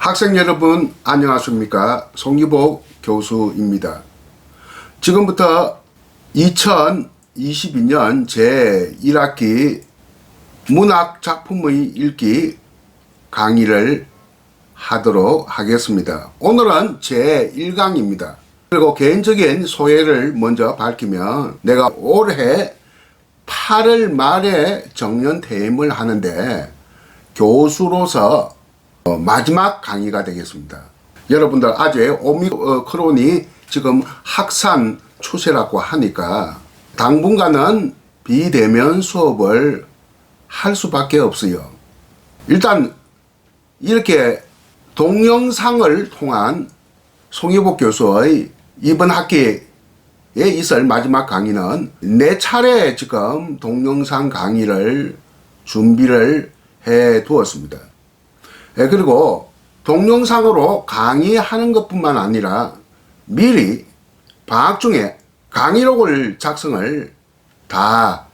학생 여러분 안녕하십니까? 송기복 교수입니다. 지금부터 2022년 제1학기 문학작품의 읽기 강의를 하도록 하겠습니다. 오늘은 제1강입니다. 그리고 개인적인 소회를 먼저 밝히면 내가 올해 8월 말에 정년퇴임을 하는데 교수로서 마지막 강의가 되겠습니다. 여러분들 아직 오미크론이 지금 확산 추세라고 하니까 당분간은 비대면 수업을 할 수밖에 없어요. 일단 이렇게 동영상을 통한 송기복 교수의 이번 학기에 있을 마지막 강의는 4차례 지금 동영상 강의를 준비를 해 두었습니다. 그리고 동영상으로 강의하는 것뿐만 아니라 미리 방학 중에 강의록을 작성을 다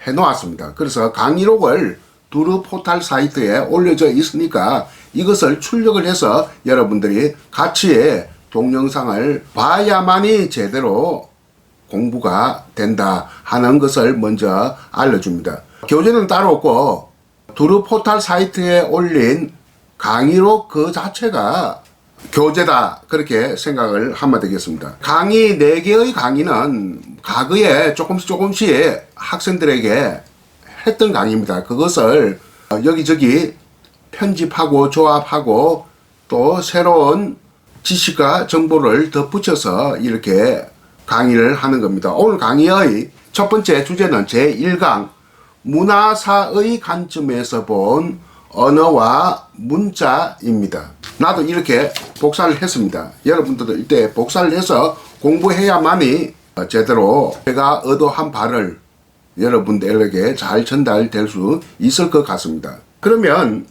해 놓았습니다. 그래서 강의록을 두루 포털 사이트에 올려져 있으니까 이것을 출력을 해서 여러분들이 같이 동영상을 봐야만이 제대로 공부가 된다 하는 것을 먼저 알려줍니다. 교재는 따로 없고 두루 포털 사이트에 올린 강의록 그 자체가 교재다 그렇게 생각을 하면 되겠습니다. 강의 4개의 강의는 과거에 조금씩 학생들에게 했던 강의입니다. 그것을 여기저기 편집하고 조합하고 또 새로운 지식과 정보를 덧붙여서 이렇게 강의를 하는 겁니다. 오늘 강의의 첫 번째 주제는 제1강 문화사의 관점에서 본 언어와 문자입니다. 나도 이렇게 복사를 했습니다. 여러분들도 이때 복사를 해서 공부해야만이 제대로 제가 의도한 바를 여러분들에게 잘 전달될 수 있을 것 같습니다. 그러면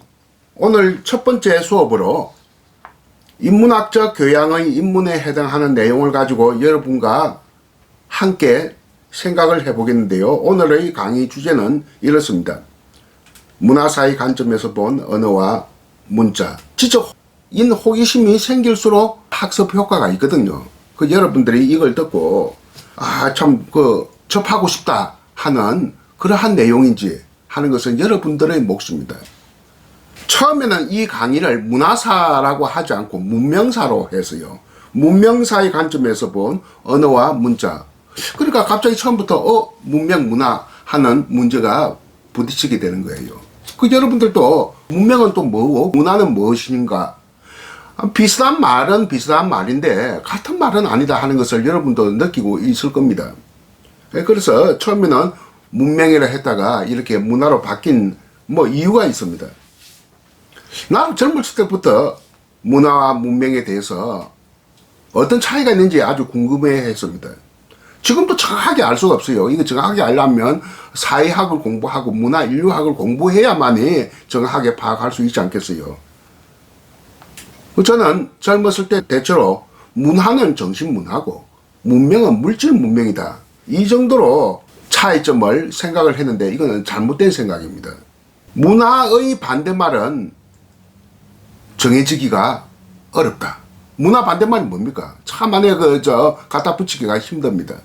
오늘 첫 번째 수업으로 인문학적 교양의 인문에 해당하는 내용을 가지고 여러분과 함께 생각을 해보겠는데요. 오늘의 강의 주제는 이렇습니다. 문화사의 관점에서 본 언어와 문자. 진짜 호기심이 생길수록 학습 효과가 있거든요. 여러분들이 이걸 듣고 참 접하고 싶다 하는 그러한 내용인지 하는 것은 여러분들의 몫입니다. 처음에는 이 강의를 문화사라고 하지 않고 문명사로 했어요. 문명사의 관점에서 본 언어와 문자. 그러니까 갑자기 처음부터 문명 문화 하는 문제가 부딪히게 되는 거예요. 여러분들도 문명은 또 뭐고 문화는 무엇인가? 비슷한 말은 비슷한 말인데 같은 말은 아니다 하는 것을 여러분도 느끼고 있을 겁니다. 그래서 처음에는 문명이라 했다가 이렇게 문화로 바뀐 이유가 있습니다. 나도 젊었을 때부터 문화와 문명에 대해서 어떤 차이가 있는지 아주 궁금해 했습니다. 지금도 정확하게 알 수가 없어요. 이거 정확하게 알려면 사회학을 공부하고 문화 인류학을 공부해야만이 정확하게 파악할 수 있지 않겠어요. 저는 젊었을 때 대체로 문화는 정신문화고 문명은 물질 문명이다. 이 정도로 차이점을 생각을 했는데 이거는 잘못된 생각입니다. 문화의 반대말은 정해지기가 어렵다. 문화 반대말이 뭡니까? 참 안에 갖다 붙이기가 힘듭니다.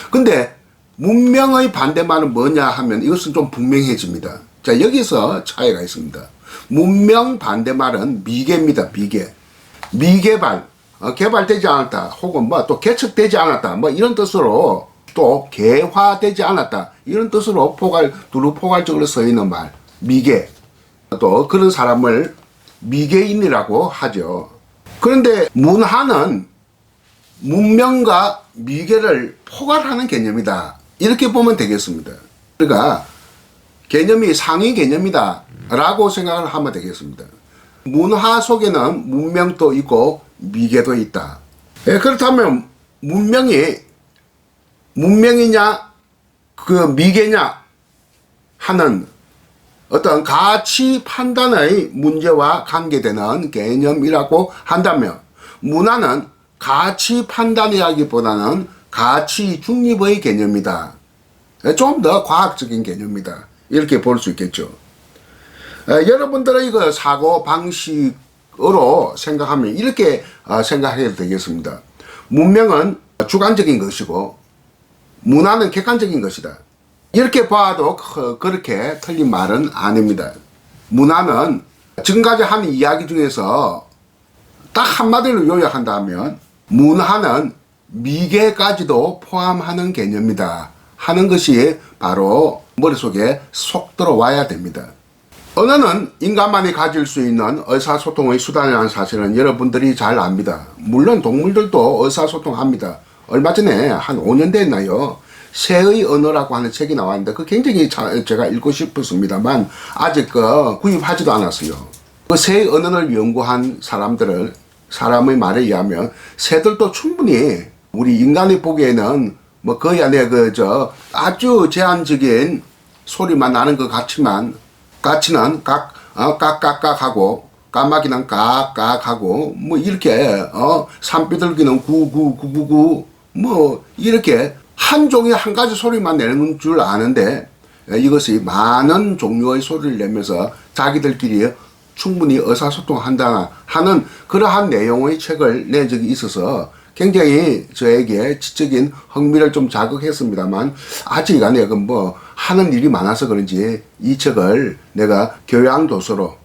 근데 문명의 반대말은 뭐냐 하면 이것은 좀 분명해집니다. 자, 여기서 차이가 있습니다. 문명 반대말은 미개입니다. 미개발, 개발되지 않았다. 혹은 또 개척되지 않았다. 이런 뜻으로 또 개화되지 않았다. 이런 뜻으로 두루 포괄적으로 써 있는 말. 미개. 또 그런 사람을 미개인이라고 하죠. 그런데 문화는 문명과 미개를 포괄하는 개념이다. 이렇게 보면 되겠습니다. 그러니까 개념이 상위 개념이다 라고 생각을 하면 되겠습니다. 문화 속에는 문명도 있고 미개도 있다. 그렇다면 문명이냐 미개냐 하는 어떤 가치 판단의 문제와 관계되는 개념이라고 한다면 문화는 가치 판단이라기보다는 가치 중립의 개념이다. 좀 더 과학적인 개념이다. 이렇게 볼 수 있겠죠. 여러분들의 그 사고 방식 문명으로 생각하면 이렇게 생각해도 되겠습니다. 문명은 주관적인 것이고 문화는 객관적인 것이다. 이렇게 봐도 그렇게 틀린 말은 아닙니다. 문화는 지금까지 한 이야기 중에서 딱 한마디로 요약한다면 문화는 미개까지도 포함하는 개념이다 하는 것이 바로 머릿속에 쏙 들어와야 됩니다. 언어는 인간만이 가질 수 있는 의사소통의 수단이라는 사실은 여러분들이 잘 압니다. 물론 동물들도 의사소통합니다. 얼마 전에 한 5년 됐나요? 새의 언어라고 하는 책이 나왔는데 그 굉장히 제가 읽고 싶었습니다만 아직 구입하지도 않았어요. 그 새의 언어를 연구한 사람의 말에 의하면 새들도 충분히 우리 인간이 보기에는 뭐 거의 안에 아주 제한적인 소리만 나는 것 같지만 까치는 깍깍깍하고 까마귀는 깍깍하고 뭐 이렇게 산비둘기는 구구구구구 뭐 이렇게 한 종의 한 가지 소리만 내는 줄 아는데 이것이 많은 종류의 소리를 내면서 자기들끼리 충분히 의사소통한다 하는 그러한 내용의 책을 낸 적이 있어서 굉장히 저에게 지적인 흥미를 좀 자극했습니다만 아직 내가 뭐 하는 일이 많아서 그런지 이 책을 내가 교양도서로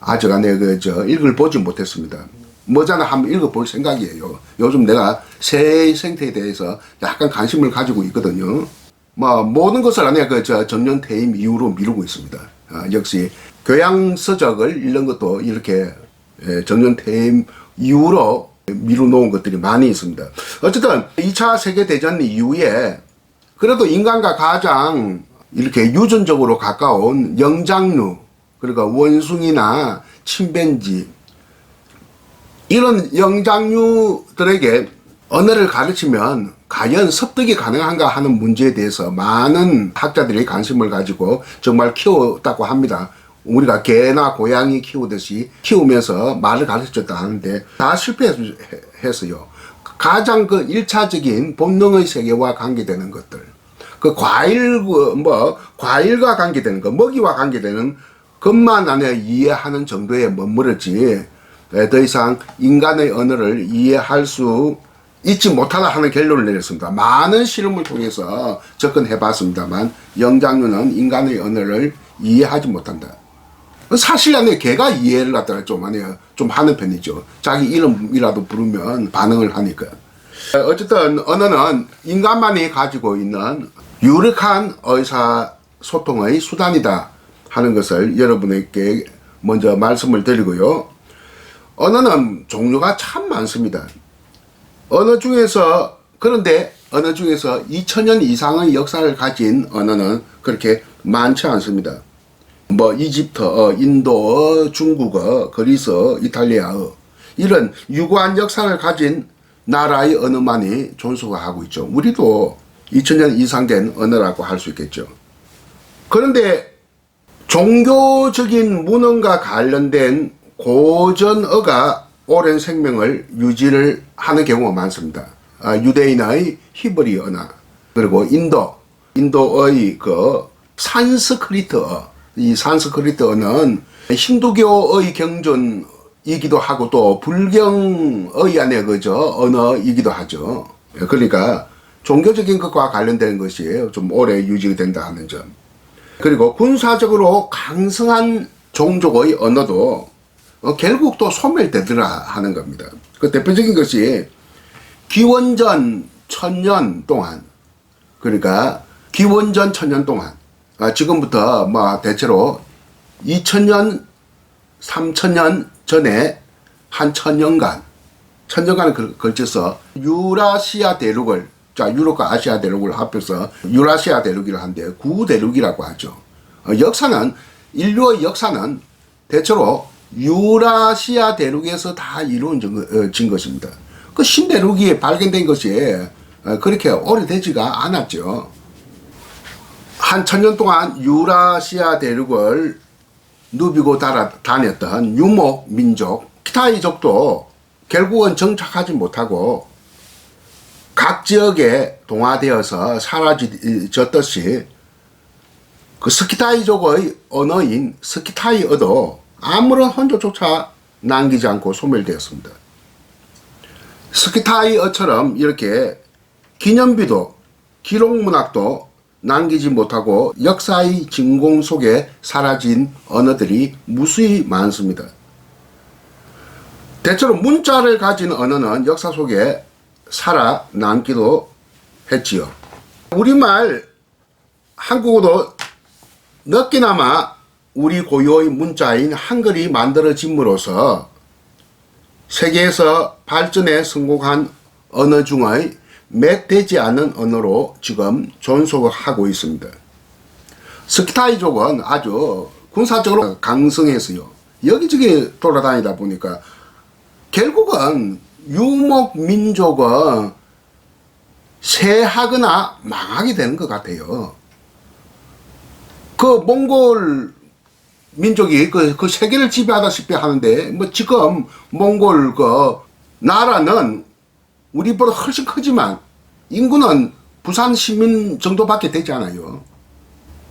아직 읽어보지 못했습니다. 머지않아 한번 읽어볼 생각이에요. 요즘 내가 새 생태에 대해서 약간 관심을 가지고 있거든요. 뭐 모든 것을 정년 퇴임 이후로 미루고 있습니다. 역시 교양서적을 읽는 것도 이렇게 정년 퇴임 이후로 미루놓은 것들이 많이 있습니다. 어쨌든 2차 세계대전 이후에 그래도 인간과 가장 이렇게 유전적으로 가까운 영장류, 그러니까 원숭이나 침팬지 이런 영장류들에게 언어를 가르치면 과연 습득이 가능한가 하는 문제에 대해서 많은 학자들이 관심을 가지고 정말 키웠다고 합니다. 우리가 개나 고양이 키우듯이 키우면서 말을 가르쳤다 하는데 다 실패했어요. 가장 1차적인 본능의 세계와 관계되는 것들, 과일과 관계되는 것, 먹이와 관계되는 것만 이해하는 정도에 머무르지 더 이상 인간의 언어를 이해할 수 있지 못하다 하는 결론을 내렸습니다. 많은 실험을 통해서 접근해 봤습니다만 영장류는 인간의 언어를 이해하지 못한다. 사실 개가 이해를 갖다가 좀 하는 편이죠. 자기 이름이라도 부르면 반응을 하니까. 어쨌든 언어는 인간만이 가지고 있는 유력한 의사소통의 수단이다 하는 것을 여러분에게 먼저 말씀을 드리고요. 언어는 종류가 참 많습니다. 그런데 언어 중에서 2000년 이상의 역사를 가진 언어는 그렇게 많지 않습니다. 뭐 이집트어, 인도어, 중국어, 그리스어, 이탈리아어 이런 유구한 역사를 가진 나라의 언어만이 존속하고 있죠. 우리도 2000년 이상 된 언어라고 할 수 있겠죠. 그런데 종교적인 문헌과 관련된 고전어가 오랜 생명을 유지를 하는 경우가 많습니다. 유대인의 히브리어나 그리고 인도의 산스크리트어, 이 산스크리트어는 힌두교의 경전이기도 하고 또 불경의 언어이기도 하죠. 그러니까 종교적인 것과 관련된 것이 좀 오래 유지된다 하는 점. 그리고 군사적으로 강성한 종족의 언어도 결국 또 소멸되더라 하는 겁니다. 그 대표적인 것이 기원전 1000년 동안, 그러니까 기원전 1000년 동안, 지금부터 대체로 2000년, 3000년 전에 한 1000년간을 걸쳐서 유라시아 대륙을, 유럽과 아시아 대륙을 합해서 유라시아 대륙이라 하는데 구대륙이라고 하죠. 인류의 역사는 대체로 유라시아 대륙에서 다 이루어진 것입니다. 그 신대륙이 발견된 것이 그렇게 오래되지가 않았죠. 한 1000년 동안 유라시아 대륙을 누비고 다녔던 유목 민족 키타이족도 결국은 정착하지 못하고 각 지역에 동화되어서 사라졌듯이 그 스키타이족의 언어인 스키타이어도 아무런 흔적조차 남기지 않고 소멸되었습니다. 스키타이어처럼 이렇게 기념비도 기록문학도 남기지 못하고 역사의 진공 속에 사라진 언어들이 무수히 많습니다. 대체로 문자를 가진 언어는 역사 속에 살아남기도 했지요. 우리말 한국어도 늦게나마 우리 고유의 문자인 한글이 만들어짐으로써 세계에서 발전에 성공한 언어 중의 몇 되지 않은 언어로 지금 존속하고 있습니다. 스키타이족은 아주 군사적으로 강성해서요. 여기저기 돌아다니다 보니까 결국은 유목민족은 쇠하거나 망하게 되는 것 같아요. 그 몽골 민족이 그 세계를 지배하다시피 하는데, 뭐 지금 몽골 그 나라는 우리보다 훨씬 크지만 인구는 부산 시민 정도밖에 되지 않아요.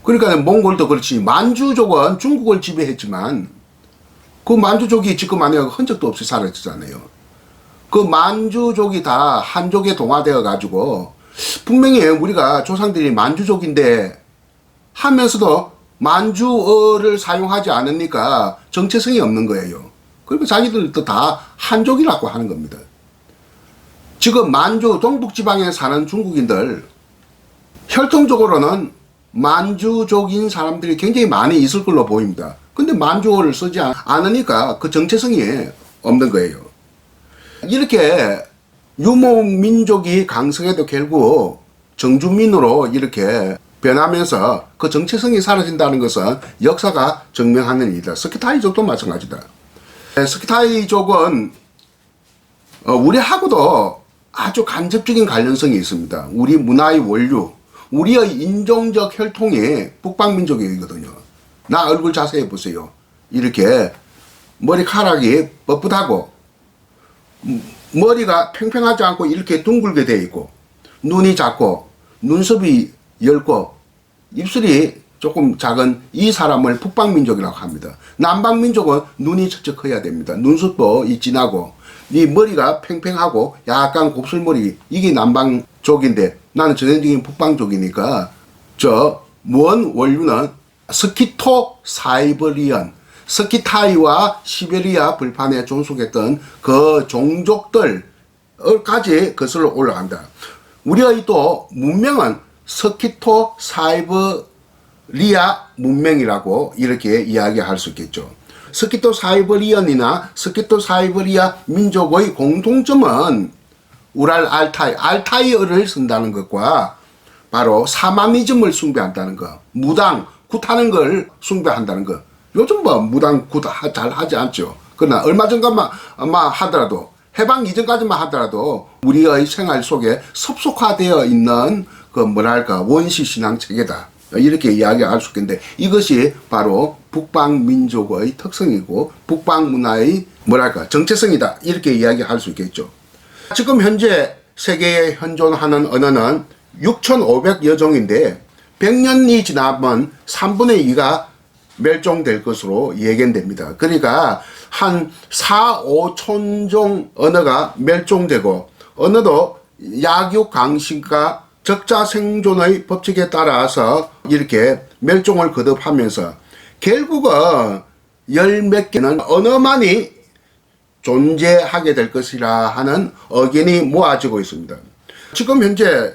그러니까 몽골도 그렇지, 만주족은 중국을 지배했지만 그 만주족이 지금 만약에 흔적도 없이 사라졌잖아요. 그 만주족이 다 한족에 동화되어 가지고 분명히 우리가 조상들이 만주족인데 하면서도 만주어를 사용하지 않으니까 정체성이 없는 거예요. 그리고 자기들도 다 한족이라고 하는 겁니다. 지금 만주 동북지방에 사는 중국인들 혈통적으로는 만주족인 사람들이 굉장히 많이 있을 걸로 보입니다. 근데 만주어를 쓰지 않으니까 그 정체성이 없는 거예요. 이렇게 유목민족이 강성해도 결국 정주민으로 이렇게 변하면서 그 정체성이 사라진다는 것은 역사가 증명하는 일이다. 스키타이족도 마찬가지다. 스키타이족은 우리하고도 아주 간접적인 관련성이 있습니다. 우리 문화의 원류, 우리의 인종적 혈통이 북방민족이거든요. 나 얼굴 자세히 보세요. 이렇게 머리카락이 뻣뻣하고 머리가 팽팽하지 않고 이렇게 둥글게 되어 있고 눈이 작고 눈썹이 엷고 입술이 조금 작은 이 사람을 북방민족이라고 합니다. 남방민족은 눈이 척척 커야 됩니다. 눈썹도 진하고 이 머리가 팽팽하고 약간 곱슬머리, 이게 남방족인데 나는 전형적인 북방족이니까 저 먼 원류는 스키토 사이버리언, 스키타이와 시베리아 불판에 존속했던 그 종족들까지 거슬러 올라간다. 우리의 또 문명은 스키토 사이버리아 문명이라고 이렇게 이야기할 수 있겠죠. 스키토 사이버리언이나 스키토 사이버리아 민족의 공통점은 우랄 알타이어를 쓴다는 것과 바로 사마니즘을 숭배한다는 것, 무당, 굿하는 걸 숭배한다는 것. 요즘 뭐 무당, 굿 잘 하지 않죠. 그러나 얼마 전까만 하더라도, 해방 이전까지만 하더라도 우리의 생활 속에 섭속화되어 있는 그 뭐랄까 원시 신앙 체계다. 이렇게 이야기할 수 있겠는데 이것이 바로 북방 민족의 특성이고 북방 문화의 뭐랄까 정체성이다. 이렇게 이야기할 수 있겠죠. 지금 현재 세계에 현존하는 언어는 6,500여 종인데 100년이 지나면 3분의 2가 멸종될 것으로 예견됩니다. 그러니까 한 4, 5천 종 언어가 멸종되고 언어도 약육강식과 적자 생존의 법칙에 따라서 이렇게 멸종을 거듭하면서 결국은 열 몇 개는 언어만이 존재하게 될 것이라 하는 의견이 모아지고 있습니다. 지금 현재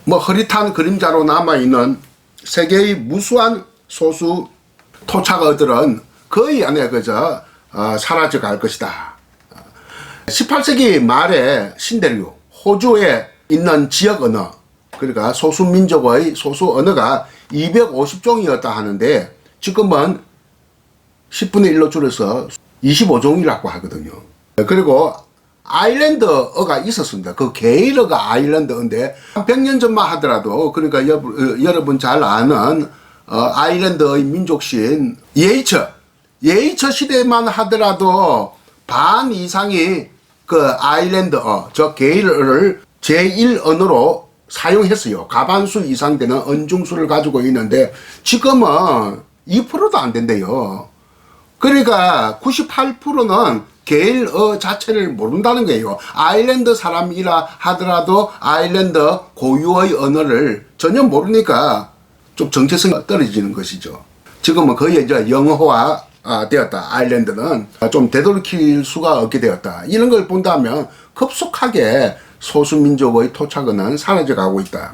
뭐 흐릿한 그림자로 남아있는 세계의 무수한 소수 토착어들은 거의 안에 그저 사라져 갈 것이다. 18세기 말에 신대륙 호주에 있는 지역 언어, 그러니까 소수민족의 소수 언어가 250종이었다 하는데 지금은 10분의 1로 줄여서 25종이라고 하거든요. 그리고 아일랜드어가 있었습니다. 그 게일어가 아일랜드어인데 100년 전만 하더라도, 그러니까 여러분 잘 아는 아일랜드의 민족신 예이처 시대만 하더라도 반 이상이 그 아일랜드어, 저 게일어를 제1언어로 사용했어요. 가반수 이상 되는 언중수를 가지고 있는데 지금은 2%도 안 된대요. 그러니까 98%는 게일어 자체를 모른다는 거예요. 아일랜드 사람이라 하더라도 아일랜드 고유의 언어를 전혀 모르니까 좀 정체성이 떨어지는 것이죠. 지금은 거의 이제 영어화 되었다. 아일랜드는 좀 되돌이킬 수가 없게 되었다. 이런 걸 본다면 급속하게 소수민족의 토착은 사라져가고 있다.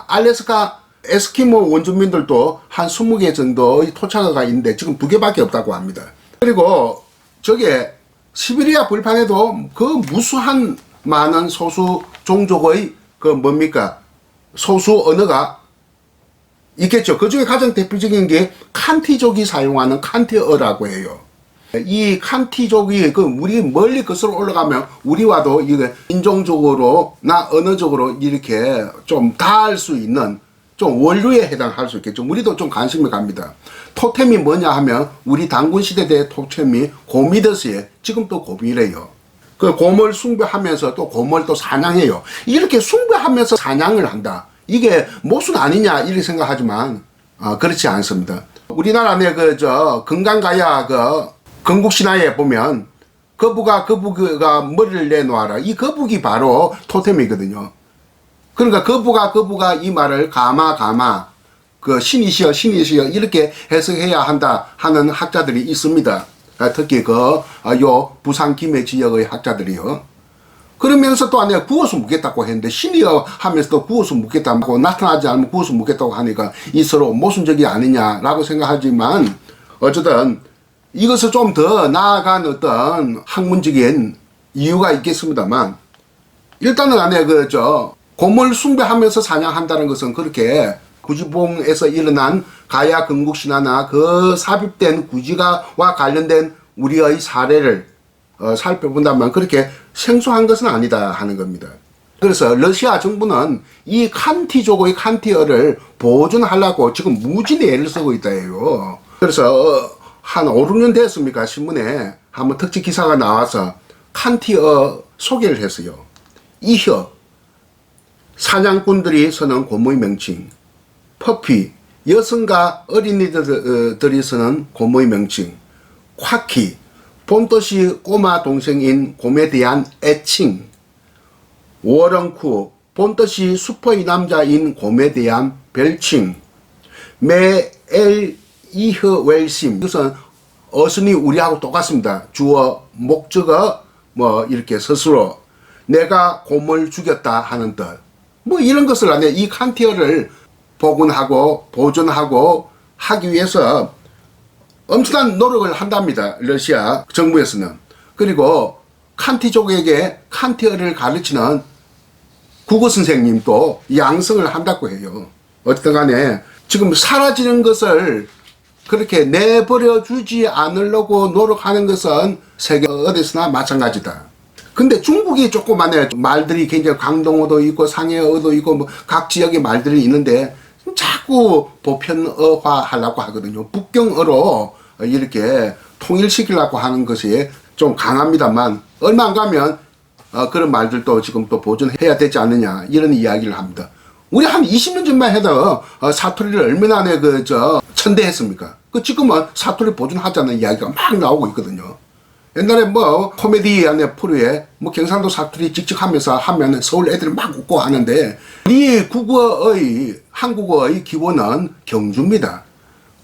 알래스카 에스키모 원주민들도 한 20개 정도의 토착어가 있는데 지금 2개밖에 없다고 합니다. 그리고 저게 시베리아 벌판에도 그 무수한 많은 소수 종족의 소수 언어가 있겠죠. 그 중에 가장 대표적인 게 칸티족이 사용하는 칸티어라고 해요. 이 칸티족이 우리 멀리 거슬러 올라가면 우리와도 이게 인종적으로나 언어적으로 이렇게 좀 닿을 수 있는 좀 원류에 해당할 수 있겠죠. 우리도 좀 관심이 갑니다. 토템이 뭐냐 하면 우리 단군 시대의 토템이 고미더스에 지금 또 고미래요. 그 곰을 숭배하면서 또 곰을 또 사냥해요. 이렇게 숭배하면서 사냥을 한다. 이게 모순 아니냐 이렇게 생각하지만 그렇지 않습니다. 우리나라 내 금강가야 건국신화에 보면 거북아 머리를 내놓아라. 이 거북이 바로 토템이거든요. 그러니까 거북아 이 말을 가마 신이시여 이렇게 해석해야 한다 하는 학자들이 있습니다. 특히 요 부산 김해 지역의 학자들이요. 그러면서 또 안에 구워서 묻겠다고 했는데 신이여 하면서 또 구워서 묻겠다고 나타나지 않으면 구워서 묻겠다고 하니까 이 서로 모순적이 아니냐라고 생각하지만 어쨌든 이것을 좀 더 나아간 어떤 학문적인 이유가 있겠습니다만 일단은 안에 곰을 숭배하면서 사냥한다는 것은 그렇게 구지봉에서 일어난 가야 건국신화나 그 삽입된 구지가와 관련된 우리의 사례를 살펴본다면 그렇게 생소한 것은 아니다 하는 겁니다. 그래서 러시아 정부는 이 칸티족의 칸티어를 보존하려고 지금 무진의 애를 쓰고 있다 해요. 그래서 한 5, 6년 됐습니까? 신문에 한번 특집 기사가 나와서 칸티어 소개를 했어요. 이혀, 사냥꾼들이 쓰는 고모의 명칭, 퍼피, 여성과 어린이들이 쓰는 고모의 명칭, 콰키, 본뜻이 꼬마 동생인 곰에 대한 애칭, 워렁쿠, 본뜻이 슈퍼의 남자인 곰에 대한 별칭, 메엘 이흐 웰심, 이것은 어순이 우리하고 똑같습니다. 주어, 목적어, 이렇게 스스로 내가 곰을 죽였다 하는 뜻. 이런 것을 안에 이 칸티어를 복원하고 보존하고 하기 위해서 엄청난 노력을 한답니다. 러시아 정부에서는. 그리고 칸티족에게 칸티어를 가르치는 국어 선생님도 양성을 한다고 해요. 어쨌든 간에 지금 사라지는 것을 그렇게 내버려 주지 않으려고 노력하는 것은 세계 어디서나 마찬가지다. 근데 중국이 조그만해. 말들이 굉장히 광동어도 있고 상해어도 있고 각 지역의 말들이 있는데 자꾸 보편어화 하려고 하거든요. 북경어로 이렇게 통일시키려고 하는 것이 좀 강합니다만 얼마 안 가면 그런 말들도 지금 또 보존해야 되지 않느냐 이런 이야기를 합니다. 우리 한 20년 전만 해도 사투리를 얼마나 천대했습니까? 지금은 사투리 보존하자는 이야기가 막 나오고 있거든요. 옛날에 코미디 안에 프로에 경상도 사투리 찍찍하면서 하면 서울 애들이 막 웃고 하는데 이 한국어의 기본은 경주입니다.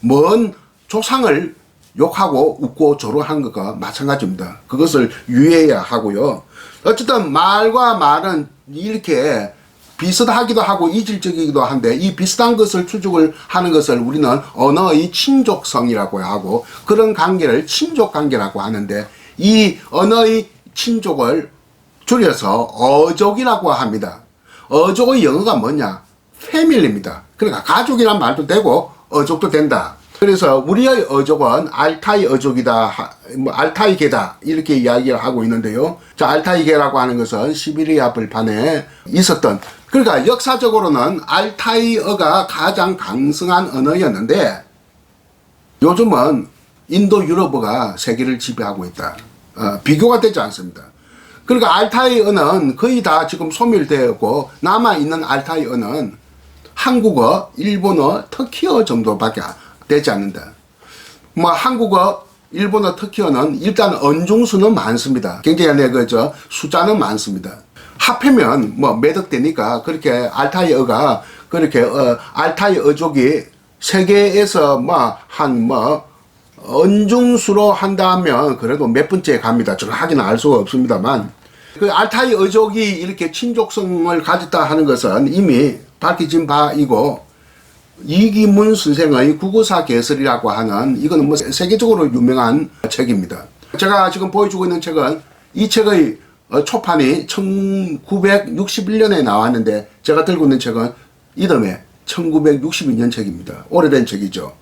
먼 조상을 욕하고 웃고 조롱한 것과 마찬가지입니다. 그것을 유의해야 하고요. 어쨌든 말과 말은 이렇게 비슷하기도 하고 이질적이기도 한데 이 비슷한 것을 추적을 하는 것을 우리는 언어의 친족성이라고 하고 그런 관계를 친족관계라고 하는데 이 언어의 친족을 줄여서 어족이라고 합니다. 어족의 영어가 뭐냐? 패밀리입니다. 그러니까 가족이란 말도 되고 어족도 된다. 그래서 우리의 어족은 알타이 어족이다, 알타이계다 이렇게 이야기를 하고 있는데요. 자, 알타이계라고 하는 것은 시베리아 벌판에 있었던, 그러니까 역사적으로는 알타이어가 가장 강성한 언어였는데 요즘은 인도 유럽어가 세계를 지배하고 있다. 비교가 되지 않습니다. 그러니까 알타이어는 거의 다 지금 소멸되었고 남아있는 알타이어는 한국어, 일본어, 터키어 정도밖에 되지 않는다. 한국어, 일본어, 터키어는 일단 언중수는 많습니다. 굉장히 숫자는 많습니다. 합하면 뭐 매덕되니까 그렇게 알타이어가 그렇게 알타이 어족이 세계에서 언중수로 한다면 그래도 몇 번째 갑니다. 정확하게는 알 수가 없습니다만 그 알타이 어족이 이렇게 친족성을 가졌다 하는 것은 이미 밝혀진 바이고 이기문 선생의 국어사 개설이라고 하는 이거는 뭐 세계적으로 유명한 책입니다. 제가 지금 보여주고 있는 책은 이 책의 초판이 1961년에 나왔는데 제가 들고 있는 책은 이듬해 1962년 책입니다. 오래된 책이죠.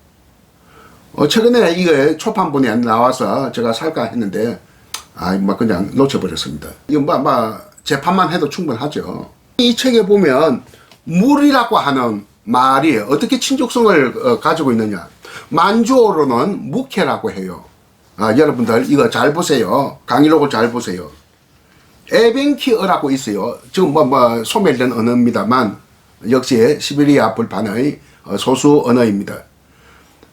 최근에 이게 초판본이 안 나와서 제가 살까 했는데 그냥 놓쳐버렸습니다. 이거 재판만 해도 충분하죠. 이 책에 보면 물이라고 하는 말이 어떻게 친족성을 가지고 있느냐. 만주어로는 묵해라고 해요. 여러분들 이거 잘 보세요. 강의록을 잘 보세요. 에벤키어라고 있어요. 지금 소멸된 언어입니다만 역시 시베리아 불판의 소수 언어입니다.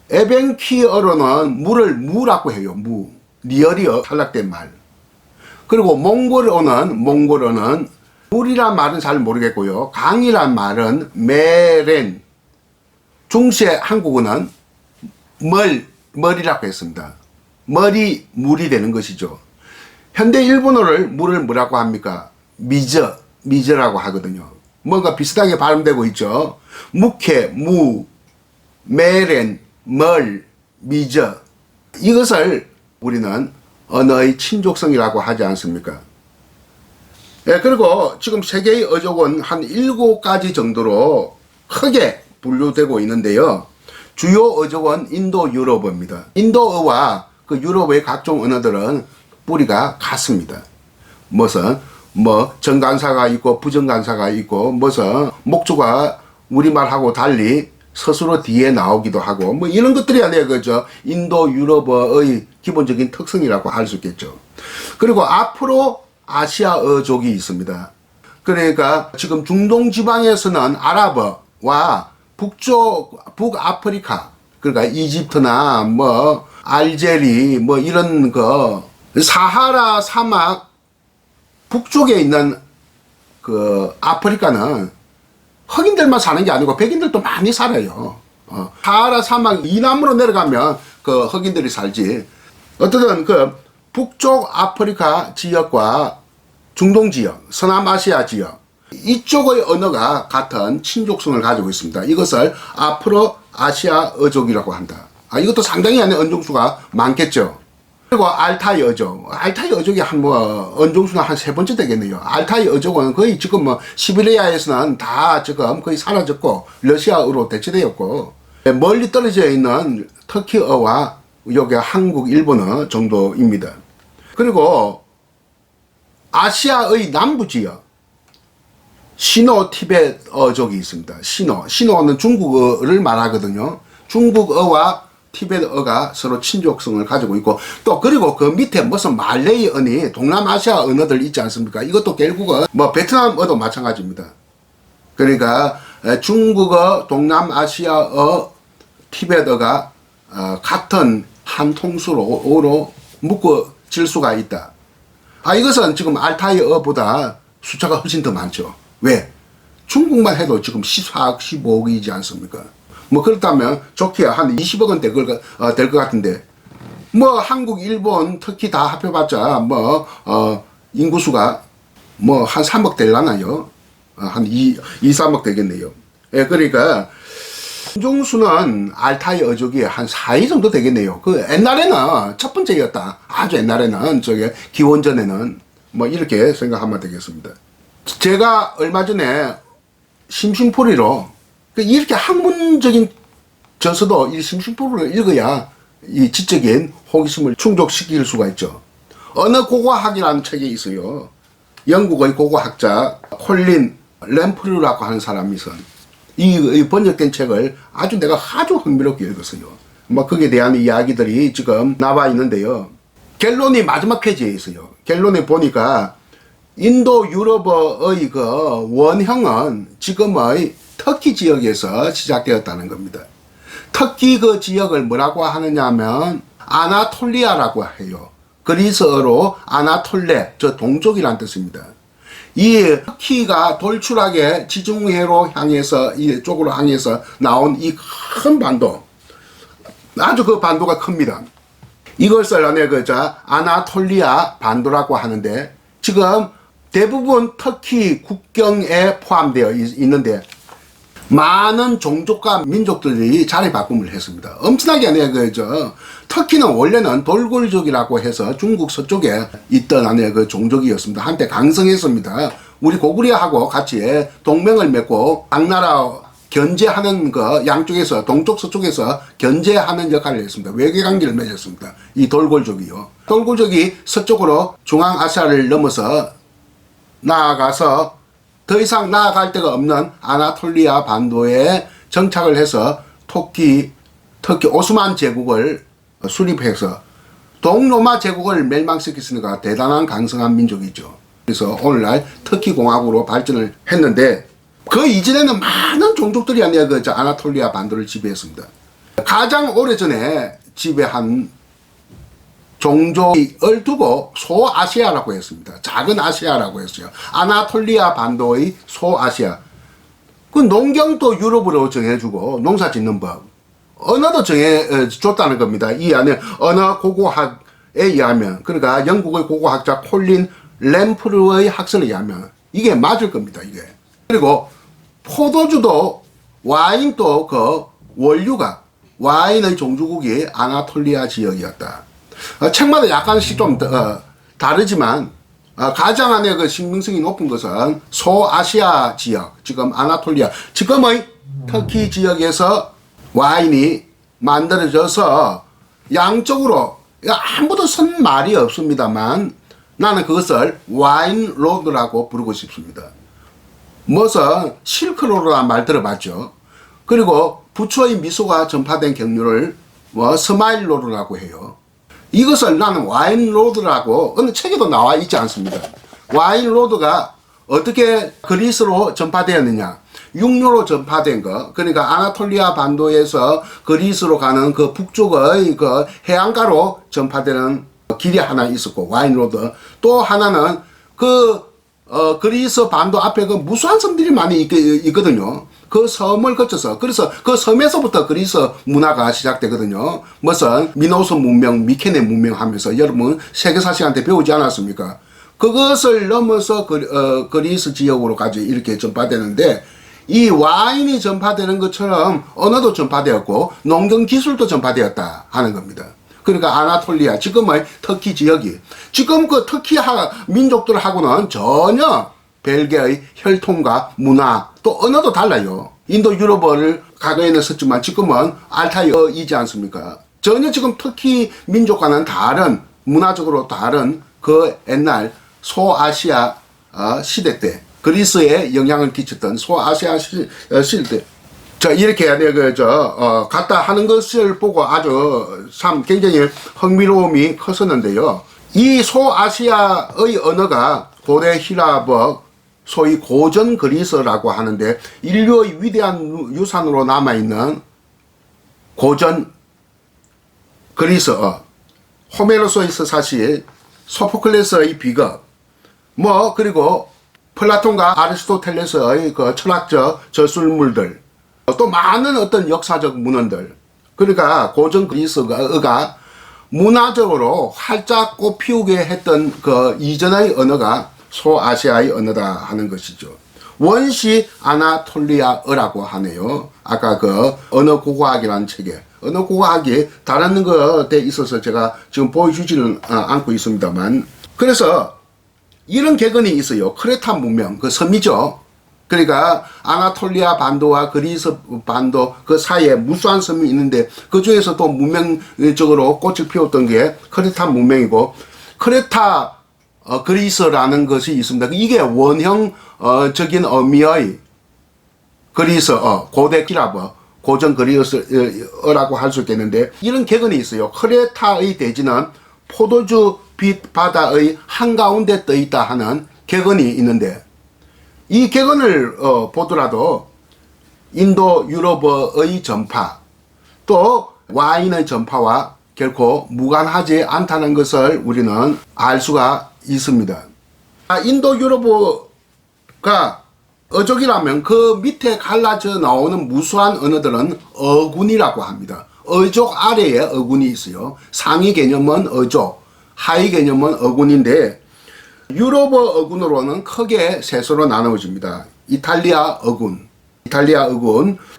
에벤키어로는 물을 무라고 해요. 무. 리얼이어 탈락된 말. 그리고 몽골어는 물이란 말은 잘 모르겠고요. 강이란 말은 메렌. 중세 한국어는 멀이라고 했습니다. 멀이 물이 되는 것이죠. 현대 일본어를 물을 뭐라고 합니까? 미저라고 하거든요. 뭔가 비슷하게 발음되고 있죠. 묵해, 무, 메렌, 멀, 미저. 이것을 우리는 언어의 친족성이라고 하지 않습니까? 그리고 지금 세계의 어족은 한 7가지 정도로 크게 분류되고 있는데요. 주요 어족은 인도 유럽어입니다. 인도어와 그 유럽의 각종 언어들은 뿌리가 같습니다. 무슨 정관사가 있고 부정관사가 있고 무슨 목조가 우리말하고 달리 스스로 뒤에 나오기도 하고 이런 것들이 아니에요. 인도 유럽어의 기본적인 특성이라고 할 수 있겠죠. 그리고 앞으로 아시아어족이 있습니다. 그러니까 지금 중동 지방에서는 아랍어와 북아프리카, 그러니까 이집트나 알제리 이런 사하라 사막 북쪽에 있는 그 아프리카는 흑인들만 사는 게 아니고 백인들도 많이 살아요. 사하라 사막 이남으로 내려가면 그 흑인들이 살지. 어쨌든 그 북쪽 아프리카 지역과 중동 지역, 서남아시아 지역 이쪽의 언어가 같은 친족성을 가지고 있습니다. 이것을 앞으로 아시아 어족이라고 한다. 이것도 상당히 언종수가 많겠죠. 그리고 알타이 어족. 알타이 어족이 언종수는 한 3번째 되겠네요. 알타이 어족은 거의 지금 시베리아에서는 다 지금 거의 사라졌고, 러시아어로 대체되었고, 멀리 떨어져 있는 터키어와 여기 한국, 일본어 정도입니다. 그리고 아시아의 남부 지역, 시노 티베트 어족이 있습니다. 시노는 중국어를 말하거든요. 중국어와 티베트어가 서로 친족성을 가지고 있고 그리고 그 밑에 무슨 말레이어니 동남아시아 언어들 있지 않습니까? 이것도 결국은 베트남어도 마찬가지입니다. 그러니까 중국어, 동남아시아어, 티베트어가 같은 한 통수로 묶어질 수가 있다. 이것은 지금 알타이어보다 숫자가 훨씬 더 많죠. 왜? 중국만 해도 지금 14억, 15억이지 않습니까? 그렇다면 좋게 한 20억은 될 것 같은데, 한국, 일본, 터키 다 합해봤자, 인구수가 한 3억 될라나요? 한 3억 되겠네요. 그러니까, 언종수는 알타이 어족이 한 4위 정도 되겠네요. 옛날에는 첫 번째였다. 아주 옛날에는, 기원전에는, 이렇게 생각하면 되겠습니다. 제가 얼마 전에 심심풀이로 이렇게 학문적인 저서도 이 심심풀이를 읽어야 이 지적인 호기심을 충족시킬 수가 있죠. 언어 고고학이라는 책이 있어요. 영국의 고고학자 콜린 램프류라고 하는 사람이 쓴 이 번역된 책을 내가 아주 흥미롭게 읽었어요. 거기에 대한 이야기들이 지금 나와 있는데요. 결론이 마지막 페이지에 있어요. 결론에 보니까 인도 유럽어의 그 원형은 지금의 터키 지역에서 시작되었다는 겁니다. 터키 그 지역을 뭐라고 하느냐 하면 아나톨리아라고 해요. 그리스어로 아나톨레, 저 동쪽이란 뜻입니다. 이 터키가 돌출하게 지중해로 향해서 이쪽으로 향해서 나온 이 큰 반도, 아주 그 반도가 큽니다. 이것을 아나톨리아 반도라고 하는데 지금 대부분 터키 국경에 포함되어 있는데 많은 종족과 민족들이 자리 바꿈을 했습니다. 엄청나게 터키는 원래는 돌골족이라고 해서 중국 서쪽에 있던 그 종족이었습니다. 한때 강성했습니다. 우리 고구려하고 같이 동맹을 맺고 당나라 견제하는 거 양쪽에서 동쪽 서쪽에서 견제하는 역할을 했습니다. 외교관계를 맺었습니다. 이 돌골족이요. 돌골족이 서쪽으로 중앙아시아를 넘어서 나아가서 더 이상 나아갈 데가 없는 아나톨리아 반도에 정착을 해서 터키 오스만 제국을 수립해서 동로마 제국을 멸망시켰으니까 대단한 강성한 민족이죠. 그래서 오늘날 터키 공화국으로 발전을 했는데 그 이전에는 많은 종족들이 아나톨리아 반도를 지배했습니다. 가장 오래전에 지배한 종족을 두고 소아시아라고 했습니다. 작은 아시아라고 했어요. 아나톨리아 반도의 소아시아. 그 농경도 유럽으로 정해주고 농사 짓는 법, 언어도 정해줬다는 겁니다. 이 안에 언어 고고학에 의하면, 그러니까 영국의 고고학자 콜린 램프르의 학설에 의하면 이게 맞을 겁니다. 이게. 그리고 포도주도 와인도 그 원류가 와인의 종주국이 아나톨리아 지역이었다. 책마다 약간씩 좀 다르지만 가장 그 신빙성이 높은 것은 소아시아 지역, 지금 아나톨리아, 지금의 터키 지역에서 와인이 만들어져서 양쪽으로 아무도 쓴 말이 없습니다만 나는 그것을 와인 로드라고 부르고 싶습니다. 무슨 실크로드라는 말 들어봤죠. 그리고 부처의 미소가 전파된 경로를 스마일 로드라고 해요. 이것을 나는 와인 로드라고 어느 책에도 나와 있지 않습니다. 와인 로드가 어떻게 그리스로 전파되었느냐. 육로로 전파된 거, 그러니까 아나톨리아 반도에서 그리스로 가는 그 북쪽의 그 해안가로 전파되는 길이 하나 있었고, 와인 로드. 또 하나는 그리스 반도 앞에 그 무수한 섬들이 많이 있거든요. 그 섬을 거쳐서, 그래서 그 섬에서부터 그리스 문화가 시작되거든요. 무슨 미노스 문명, 미케네 문명 하면서 여러분 세계사 시간 때 배우지 않았습니까? 그것을 넘어서 그리스 지역으로까지 이렇게 전파되는데, 이 와인이 전파되는 것처럼 언어도 전파되었고 농경 기술도 전파되었다 하는 겁니다. 그러니까 아나톨리아, 지금의 터키 지역이 지금 그 터키 민족들하고는 전혀 벨기에의 혈통과 문화 또 언어도 달라요. 인도 유럽어를 과거에는 썼지만 지금은 알타이어이지 않습니까? 전혀 지금 터키 민족과는 다른, 문화적으로 다른 그 옛날 소아시아 시대 때 그리스에 영향을 끼쳤던 소아시아 시대 때, 자, 이렇게 갖다 하는 것을 보고 아주 참 굉장히 흥미로움이 컸었는데요. 이 소아시아의 언어가 고대 히라버, 소위 고전 그리스라고 하는데 인류의 위대한 유산으로 남아있는 고전 그리스어, 호메로스의 서사시, 소포클레스의 비극, 그리고 플라톤과 아리스토텔레스의 그 철학적 저술물들, 또 많은 어떤 역사적 문헌들, 그러니까 고전 그리스어가 문화적으로 활짝 꽃피우게 했던 그 이전의 언어가 소아시아의 언어다 하는 것이죠. 원시 아나톨리아어라고 하네요. 아까 그 언어 고고학이라는 책에. 언어 고고학이 다른 것에 있어서 제가 지금 보여주지는 않고 있습니다만, 그래서 이런 객언이 있어요. 크레타 문명, 그 섬이죠. 그러니까 아나톨리아 반도와 그리스 반도 그 사이에 무수한 섬이 있는데 그 중에서 또 문명적으로 꽃을 피웠던 게 크레타 문명이고, 크레타 그리스라는 것이 있습니다. 이게 원형적인 의미의 그리스어, 고대 기라버, 고전 그리스어라고 할 수 있겠는데, 이런 객언이 있어요. 크레타의 대지는 포도주 빛 바다의 한가운데 떠 있다 하는 객언이 있는데, 이 객언을 보더라도 인도 유럽어의 전파, 또 와인의 전파와 결코 무관하지 않다는 것을 우리는 알 수가 있습니다. 인도 유럽어가 어족이라면 그 밑에 갈라져 나오는 무수한 언어들은 어군이라고 합니다. 어족 아래에 어군이 있어요. 상위 개념은 어족, 하위 개념은 어군인데 유럽어 어군으로는 크게 셋으로 나누어집니다. 이탈리아 어군,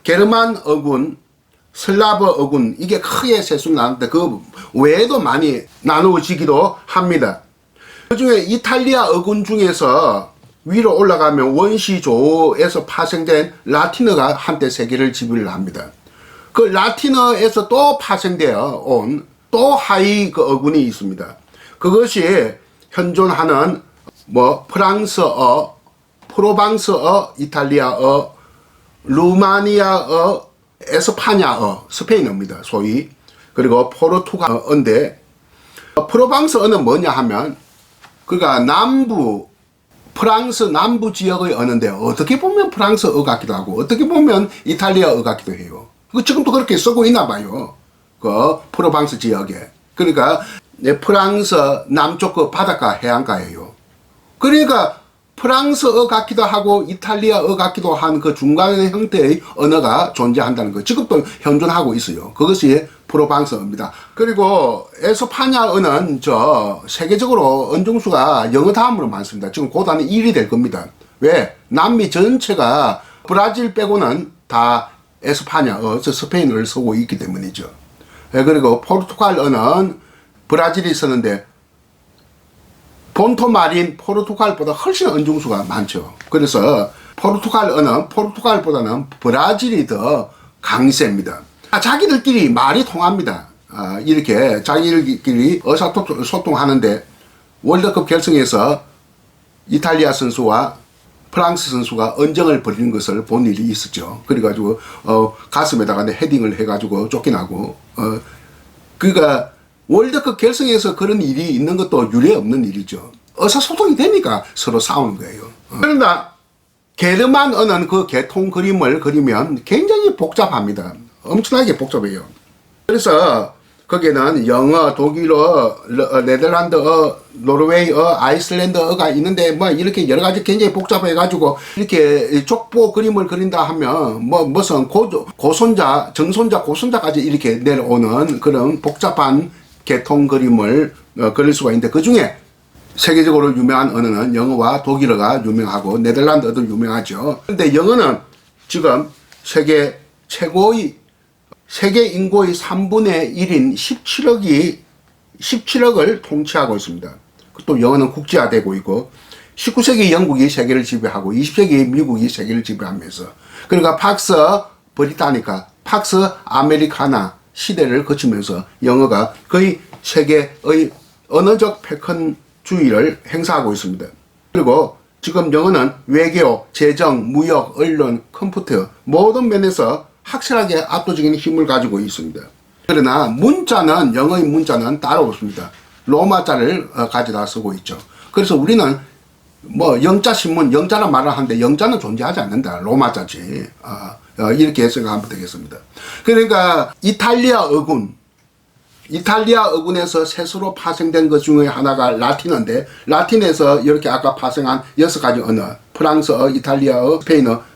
게르만 어군, 슬라브 어군, 이게 크게 셋으로 나누는데 그 외에도 많이 나누어지기도 합니다. 그 중에 이탈리아 어군 중에서 위로 올라가면 원시조에서 파생된 라틴어가 한때 세계를 지배를 합니다. 그 라틴어에서 또 파생되어 온 또 하위 그 어군이 있습니다. 그것이 현존하는 프랑스어, 프로방스어, 이탈리아어, 루마니아어, 에스파냐어, 스페인어입니다. 소위. 그리고 포르투갈어인데 프로방스어는 뭐냐 하면 그러니까 남부 프랑스 남부 지역의 언어인데 어떻게 보면 프랑스어 같기도 하고 어떻게 보면 이탈리아어 같기도 해요. 지금도 그렇게 쓰고 있나 봐요. 그 프로방스 지역에. 그러니까 프랑스 남쪽 그 바닷가 해안가예요. 그러니까 프랑스어 같기도 하고 이탈리아어 같기도 한 그 중간의 형태의 언어가 존재한다는 거 지금도 현존하고 있어요. 그것이 프로방스어입니다. 그리고 에스파냐어는 세계적으로 언중수가 영어 다음으로 많습니다. 지금 고단이 1위 될 겁니다. 왜? 남미 전체가 브라질 빼고는 다 에스파냐어, 스페인어를 쓰고 있기 때문이죠. 그리고 포르투갈어는 브라질이 쓰는데 본토말인 포르투갈보다 훨씬 언중수가 많죠. 그래서 포르투갈어는 포르투갈보다는 브라질이 더 강세입니다. 자기들끼리 말이 통합니다. 이렇게 자기들끼리 의사소통하는데 월드컵 결승에서 이탈리아 선수와 프랑스 선수가 언쟁을 벌이는 것을 본 일이 있었죠. 그래가지고 가슴에다가 헤딩을 해가지고 쫓겨나고 그러니까 월드컵 결승에서 그런 일이 있는 것도 유례 없는 일이죠. 의사소통이 되니까 서로 싸우는 거예요. 그러나 게르만어는 그 계통 그림을 그리면 굉장히 복잡합니다. 엄청나게 복잡해요. 그래서 거기에는 영어, 독일어, 네덜란드어, 노르웨이어, 아이슬란드어가 있는데 이렇게 여러 가지 굉장히 복잡해 가지고 이렇게 족보 그림을 그린다 하면 무슨 고손자, 정손자, 고손자까지 이렇게 내려오는 그런 복잡한 계통 그림을 그릴 수가 있는데 그 중에 세계적으로 유명한 언어는 영어와 독일어가 유명하고 네덜란드어도 유명하죠. 근데 영어는 지금 세계 최고의 세계 인구의 3분의 1인 17억을 통치하고 있습니다. 또 영어는 국제화되고 있고 19세기 영국이 세계를 지배하고 20세기 미국이 세계를 지배하면서 그러니까 팍스 브리타니카, 팍스 아메리카나 시대를 거치면서 영어가 거의 세계의 언어적 패권주의를 행사하고 있습니다. 그리고 지금 영어는 외교, 재정, 무역, 언론, 컴퓨터 모든 면에서 확실하게 압도적인 힘을 가지고 있습니다. 그러나 문자는 영어의 문자는 따로 없습니다. 로마자를 가져다 쓰고 있죠. 그래서 우리는 영자 신문, 영자란 말을 하는데 영자는 존재하지 않는다. 로마자지. 이렇게 생각하면 되겠습니다. 그러니까 이탈리아 어군에서 셋으로 파생된 것 중에 하나가 라틴어인데 라틴에서 이렇게 아까 파생한 6가지 언어, 프랑스어, 이탈리아어, 스페인어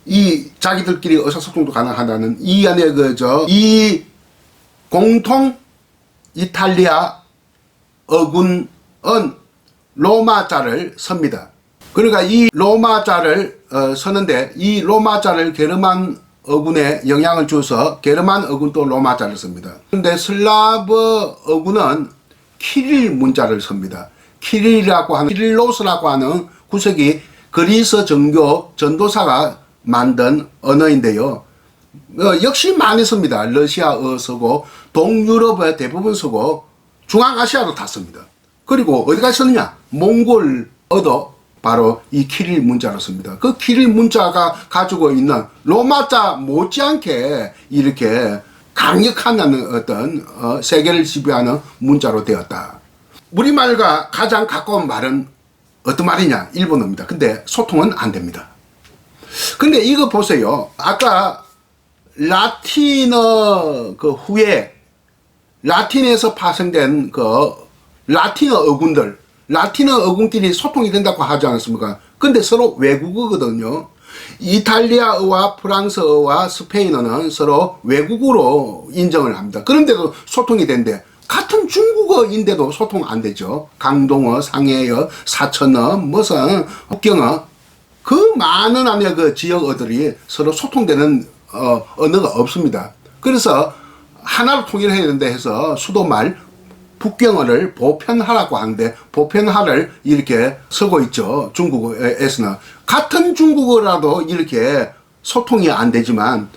이 자기들끼리 의사소통도 가능하다는 이 안에 이 공통 이탈리아 어군은 로마자를 씁니다. 그러니까 이 로마자를 쓰는데 이 로마자를 게르만 어군에 영향을 줘서 게르만 어군도 로마자를 씁니다. 그런데 슬라브 어군은 키릴 문자를 씁니다. 키릴로스라고 하는 9세기 그리스 정교 전도사가 만든 언어인데요. 역시 많이 씁니다. 러시아어 쓰고 동유럽의 대부분 쓰고 중앙아시아도 다 씁니다. 그리고 어디까지 쓰느냐? 몽골어도 바로 이 키릴 문자로 씁니다. 그 키릴 문자가 가지고 있는 로마자 못지않게 이렇게 강력한 어떤 세계를 지배하는 문자로 되었다. 우리말과 가장 가까운 말은 어떤 말이냐? 일본어입니다. 근데 소통은 안 됩니다. 근데 이거 보세요. 아까 라틴어 그 후에 라틴에서 파생된 그 라틴어 어군들, 라틴어 어군끼리 소통이 된다고 하지 않았습니까? 근데 서로 외국어거든요. 이탈리아어와 프랑스어와 스페인어는 서로 외국어로 인정을 합니다. 그런데도 소통이 된대. 같은 중국어인데도 소통 안 되죠. 강동어, 상해어, 사천어, 무슨 북경어, 그 많은 안에 그 지역어들이 서로 소통되는 언어가 없습니다. 그래서 하나로 통일해야 된다 해서 수도말 북경어를 보편화라고 하는데, 보편화를 이렇게 쓰고 있죠. 중국어에서는. 같은 중국어라도 이렇게 소통이 안 되지만,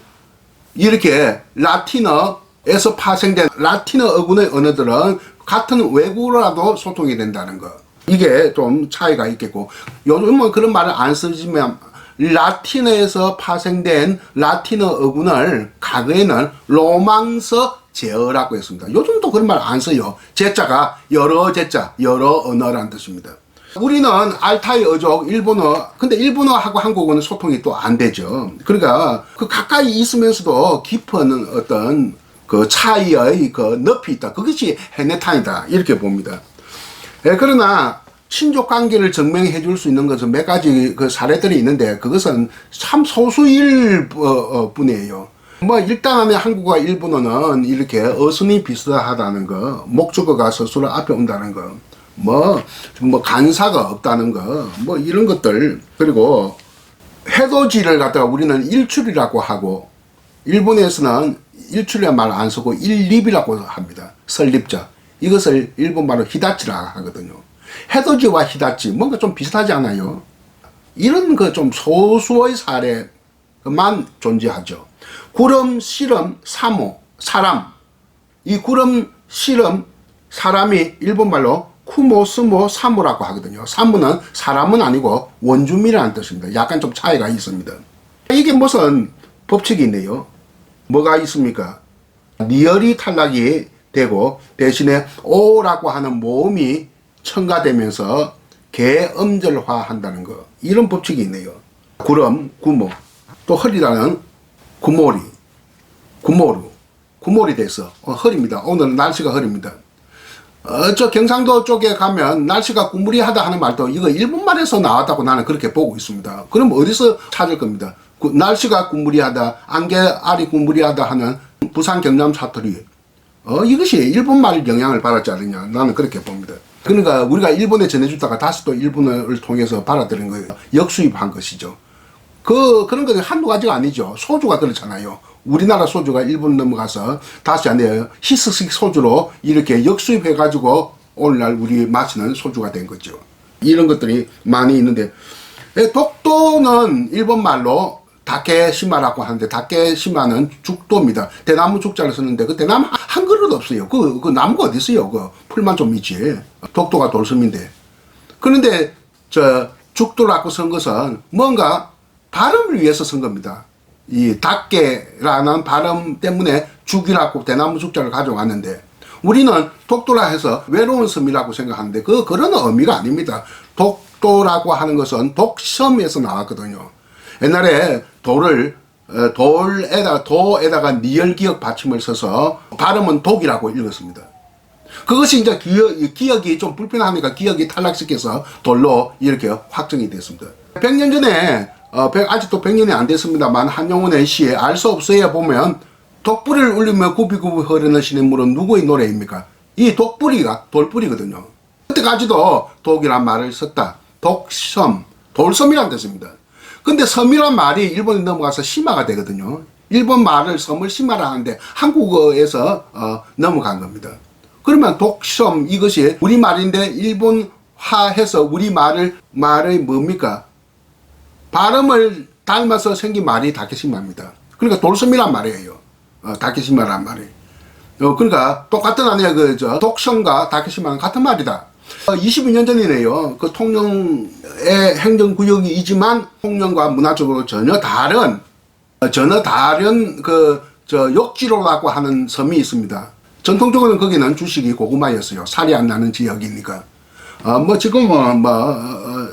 이렇게 라틴어에서 파생된 라틴어 어군의 언어들은 같은 외국어라도 소통이 된다는 거. 이게 좀 차이가 있겠고, 요즘은 그런 말을 안 쓰지만, 라틴어에서 파생된 라틴어 어군을 과거에는 로망서 제어라고 했습니다. 요즘도 그런 말 안 써요. 제자가 여러 제자, 여러 언어라는 뜻입니다. 우리는 알타이 어족, 일본어, 근데 일본어하고 한국어는 소통이 또 안 되죠. 그러니까 그 가까이 있으면서도 깊은 어떤 그 차이의 그 높이 있다. 그것이 해내탄이다. 이렇게 봅니다. 그러나 친족 관계를 증명해 줄 수 있는 것은 몇 가지 그 사례들이 있는데, 그것은 참 소수일 뿐이에요. 뭐 일단 한국과 일본어는 이렇게 어순이 비슷하다는 거, 목적어가 스스로 앞에 온다는 거, 뭐 간사가 없다는 거, 뭐 이런 것들. 그리고 해돋이를 갖다가 우리는 일출이라고 하고, 일본에서는 일출이란 말 안 쓰고 일립이라고 합니다. 설립자. 이것을 일본말로 히다치라 하거든요. 해돋이와 히다치 뭔가 좀 비슷하지 않아요? 이런 그 좀 소수의 사례만 존재하죠. 구름, 씨름, 사모, 사람. 이 구름, 씨름, 사람이 일본말로 쿠모, 스모, 사모라고 하거든요. 사모는 사람은 아니고 원주민이라는 뜻입니다. 약간 좀 차이가 있습니다. 이게 무슨 법칙이 있네요. 뭐가 있습니까? 니열이 탈락이 되고 대신에 오라고 하는 모음이 첨가되면서 개음절화 한다는 거. 이런 법칙이 있네요. 구름, 구모, 또 허리라는 구모리, 구모루, 구모리 돼서 허리입니다. 오늘은 날씨가 허리입니다. 저 경상도 쪽에 가면 날씨가 꾸무리하다 하는 말도 이거 일본말에서 나왔다고 나는 그렇게 보고 있습니다. 그럼 어디서 찾을 겁니다. 날씨가 꾸무리하다, 안개알이 꾸무리하다 하는 부산 경남 사투리. 이것이 일본말 영향을 받았지 않느냐. 나는 그렇게 봅니다. 그러니까 우리가 일본에 전해주다가 다시 또 일본어를 통해서 받아들인 거예요. 역수입한 것이죠. 그런 것이 한두 가지가 아니죠. 소주가 그렇잖아요. 우리나라 소주가 일본 넘어가서 다시 안 돼요. 히스식 소주로 이렇게 역수입해가지고 오늘날 우리 마시는 소주가 된 거죠. 이런 것들이 많이 있는데, 독도는 일본말로 다케시마라고 하는데, 다케시마는 죽도입니다. 대나무 죽자를 쓰는데, 그 대나무 한 그릇 없어요. 그 나무가 어디 있어요? 그 풀만 좀 있지. 독도가 돌섬인데. 그런데 죽도라고 쓴 것은 뭔가 발음을 위해서 쓴 겁니다. 이 닭개라는 발음 때문에 죽이라고 대나무 죽자를 가져왔는데, 우리는 독도라 해서 외로운 섬이라고 생각하는데 그런 의미가 아닙니다. 독도라고 하는 것은 독섬에서 나왔거든요. 옛날에 도에다가 니을기역 받침을 써서 발음은 독이라고 읽었습니다. 그것이 이제 기억이 좀 불편하니까 기억이 탈락시켜서 돌로 이렇게 확정이 됐습니다. 100년 전에 아직도 100년이 안 됐습니다만 한영훈의 시에 알 수 없어야 보면, 독불을 울리며 구비구비 흐르는 시냇물은 누구의 노래입니까? 이 독불이가 돌불이거든요. 그때까지도 독이란 말을 썼다. 독섬, 돌섬이란 뜻입니다. 근데 섬이란 말이 일본에 넘어가서 심화가 되거든요. 일본 말을 섬을 심화라 하는데 한국어에서 넘어간 겁니다. 그러면 독섬, 이것이 우리말인데 일본화해서 우리말의 뭡니까? 발음을 닮아서 생긴 말이 다케시마입니다. 그러니까 돌섬이란 말이에요. 다케시마란 말이. 그러니까 똑같은 아니야. 독섬과 다케시마는 같은 말이다. 22년 전이네요. 그 통영의 행정구역이지만 통영과 문화적으로 전혀 다른 욕지로라고 하는 섬이 있습니다. 전통적으로는 거기는 주식이 고구마였어요. 살이 안 나는 지역이니까. 지금은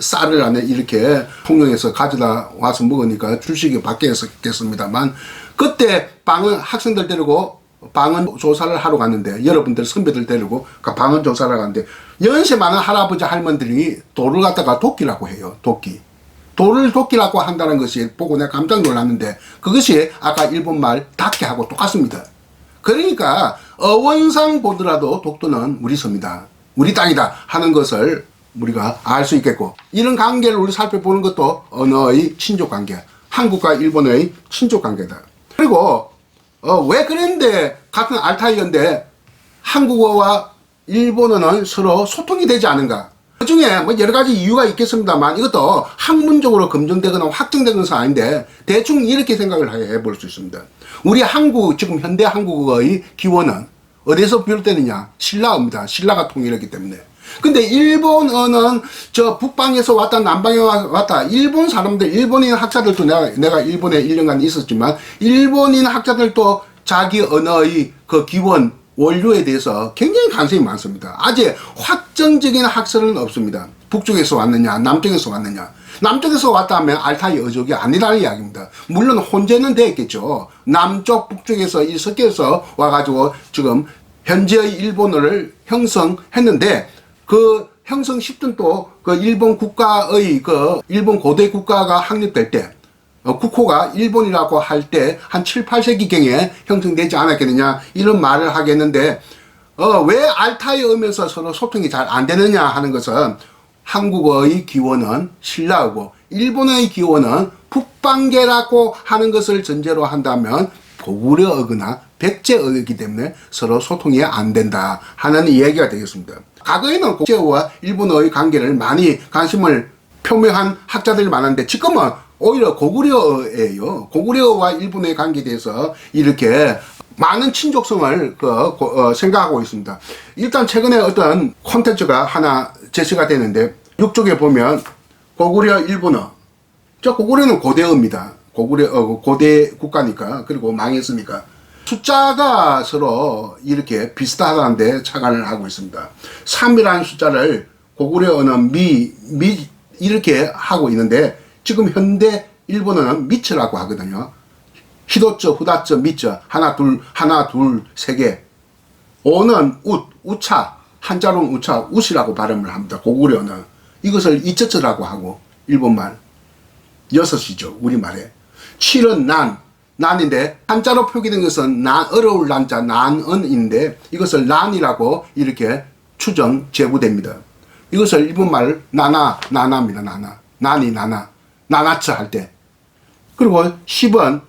쌀을 안에 이렇게 통영에서 가져다 와서 먹으니까 주식이 바뀌었겠습니다만, 그때 빵은 학생들 데리고 방언 조사를 하러 갔는데, 여러분들 선배들 데리고 방언 조사를 갔는데, 연세 많은 할아버지 할머니들이 돌을 갖다가 도끼라고 해요. 도끼. 돌을 도끼라고 한다는 것이 보고 내가 깜짝 놀랐는데, 그것이 아까 일본말 닭개하고 똑같습니다. 그러니까 어원상 보더라도 독도는 우리 섬이다, 우리 땅이다 하는 것을 우리가 알 수 있겠고, 이런 관계를 우리 살펴보는 것도 언어의 친족관계, 한국과 일본의 친족관계다. 그리고 왜 그랬는데 같은 알타이어인데 한국어와 일본어는 서로 소통이 되지 않은가? 그 중에 뭐 여러 가지 이유가 있겠습니다만, 이것도 학문적으로 검증되거나 확정된 것은 아닌데 대충 이렇게 생각을 해볼 수 있습니다. 우리 한국, 지금 현대 한국어의 기원은 어디서 비롯되느냐? 신라어입니다. 신라가 통일했기 때문에. 근데 일본어는 저 북방에서 왔다 남방에 왔다, 일본 사람들, 일본인 학자들도 내가 일본에 1년간 있었지만 일본인 학자들도 자기 언어의 그 기원, 원료에 대해서 굉장히 관심이 많습니다. 아직 확정적인 학설은 없습니다. 북쪽에서 왔느냐 남쪽에서 왔느냐. 남쪽에서 왔다 하면 알타이 어족이 아니라는 이야기입니다. 물론 혼재는 되었겠죠. 남쪽 북쪽에서 이 섞여서 와가지고 지금 현재의 일본어를 형성했는데, 그 형성 시점도 그 일본 국가의 그 일본 고대 국가가 확립될 때, 국호가 일본이라고 할 때 한 7, 8세기경에 형성되지 않았겠느냐, 이런 말을 하겠는데, 왜 알타이어면서 서로 소통이 잘 안 되느냐 하는 것은, 한국어의 기원은 신라어고 일본어의 기원은 북방계라고 하는 것을 전제로 한다면 고구려어거나 백제어이기 때문에 서로 소통이 안 된다 하는 이야기가 되겠습니다. 과거에는 백제어와 일본어의 관계를 많이 관심을 표명한 학자들이 많았는데, 지금은 오히려 고구려어예요. 고구려어와 일본의 관계에 대해서 이렇게 많은 친족성을 생각하고 있습니다. 일단 최근에 어떤 콘텐츠가 하나 제시가 되는데, 이쪽에 보면 고구려 일본어, 저 고구려는 고대어입니다. 고구려 고대 국가니까, 그리고 망했으니까 숫자가 서로 이렇게 비슷하다는데 착안을 하고 있습니다. 3이라는 숫자를 고구려어는 미 이렇게 하고 있는데, 지금 현대 일본어는 미츠라고 하거든요. 히도츠, 후다츠, 미츠, 하나 둘 세 개. 오는 우차, 한자로는 우차, 우시라고 발음을 합니다. 고구려는 이것을 이츠츠라고 하고, 일본말 6이죠, 우리말에. 7은 난인데, 한자로 표기된 것은 어려울 난자 난은인데, 이것을 난이라고 이렇게 추정 제부됩니다. 이것을 일본말 나나입니다. 난이 나나츠 할 때. 그리고 10은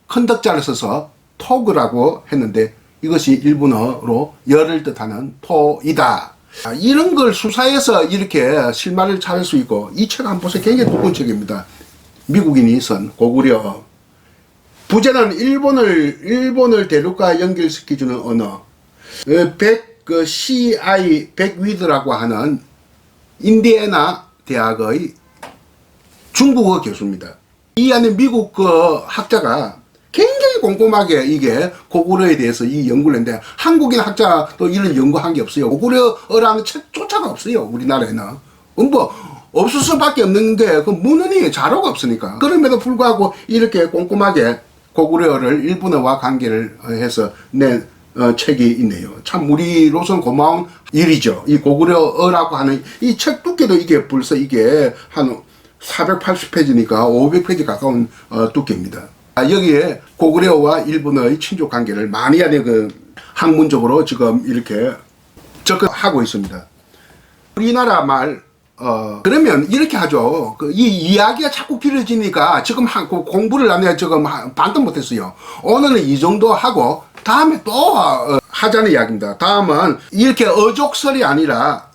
큰 덕자를 써서 토그라고 했는데, 이것이 일본어로 열을 뜻하는 토이다. 이런 걸 수사해서 이렇게 실마리를 찾을 수 있고, 이 책 한번 보세요. 굉장히 두꺼운 책입니다. 미국인이 쓴 고구려어. 부제는 일본을 대륙과 연결시켜주는 언어. 백위드라고 하는 인디애나 대학의 중국어 교수입니다. 이 안에 미국 학자가 굉장히 꼼꼼하게 이게 고구려에 대해서 이 연구를 했는데, 한국인 학자도 이런 연구한 게 없어요. 고구려어라는 책조차가 없어요, 우리나라에는. 뭐 없을 수밖에 없는 게 그 문헌이 자료가 없으니까. 그럼에도 불구하고 이렇게 꼼꼼하게 고구려어를 일본어와 관계를 해서 낸 책이 있네요. 참 우리로서는 고마운 일이죠. 이 고구려어라고 하는 이 책 두께도 이게 벌써 이게 한 480페이지니까 500페이지 가까운 두께입니다. 여기에 고구려와 일본어의 친족 관계를 많이 학문적으로 지금 이렇게 접근하고 있습니다. 우리나라 말, 그러면 이렇게 하죠. 이 이야기가 자꾸 길어지니까 지금 공부를 내가 지금 반도 못했어요. 오늘은 이 정도 하고 다음에 또 하자는 이야기입니다. 다음은 이렇게 어족설이 아니라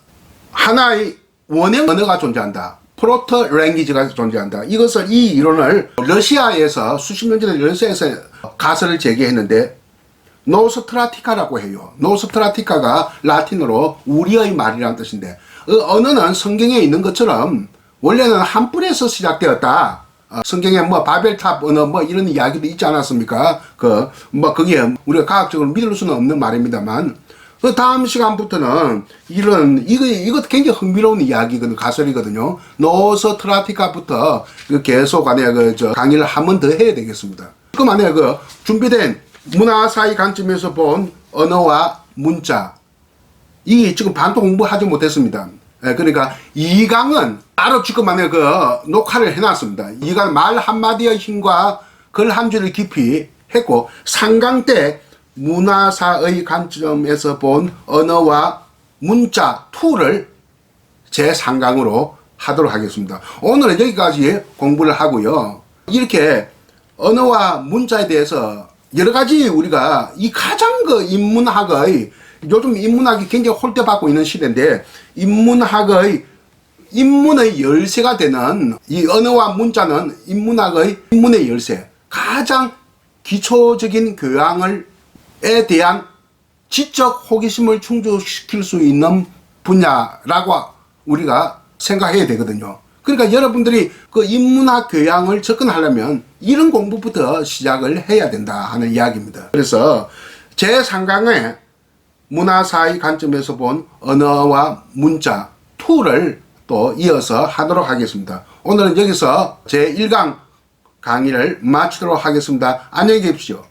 하나의 원형 언어가 존재한다. 프로토 랭귀지가 존재한다. 이 이론을 러시아에서 수십 년 전에 러시아에서 가설을 제기했는데, 노스트라티카라고 해요. 노스트라티카가 라틴어로 우리의 말이라는 뜻인데, 언어는 성경에 있는 것처럼 원래는 한 뿔에서 시작되었다. 성경에 바벨탑 언어 이런 이야기도 있지 않았습니까? 그게 우리가 과학적으로 믿을 수는 없는 말입니다만, 그 다음 시간부터는 이거 굉장히 흥미로운 이야기거든요. 가설이거든요. 노스트라티카부터 계속 강의를 한 번 더 해야 되겠습니다. 지금 안에 준비된 문화사의 관점에서 본 언어와 문자, 이게 지금 반도 공부하지 못했습니다. 그러니까 2강은 따로 지금만의 그 녹화를 해놨습니다. 2강 말 한마디의 힘과 글 한 줄을 깊이 했고, 3강 때 문화사의 관점에서 본 언어와 문자 2를 제 3강으로 하도록 하겠습니다. 오늘은 여기까지 공부를 하고요. 이렇게 언어와 문자에 대해서 여러 가지 우리가 이 가장 그 인문학의, 요즘 인문학이 굉장히 홀대받고 있는 시대인데, 인문의 열쇠가 되는 이 언어와 문자는 인문의 열쇠, 가장 기초적인 교양에 대한 지적 호기심을 충족시킬 수 있는 분야라고 우리가 생각해야 되거든요. 그러니까 여러분들이 그 인문학 교양을 접근하려면 이런 공부부터 시작을 해야 된다 하는 이야기입니다. 그래서 제3강에 문화사의 관점에서 본 언어와 문자 2를 또 이어서 하도록 하겠습니다. 오늘은 여기서 제1강 강의를 마치도록 하겠습니다. 안녕히 계십시오.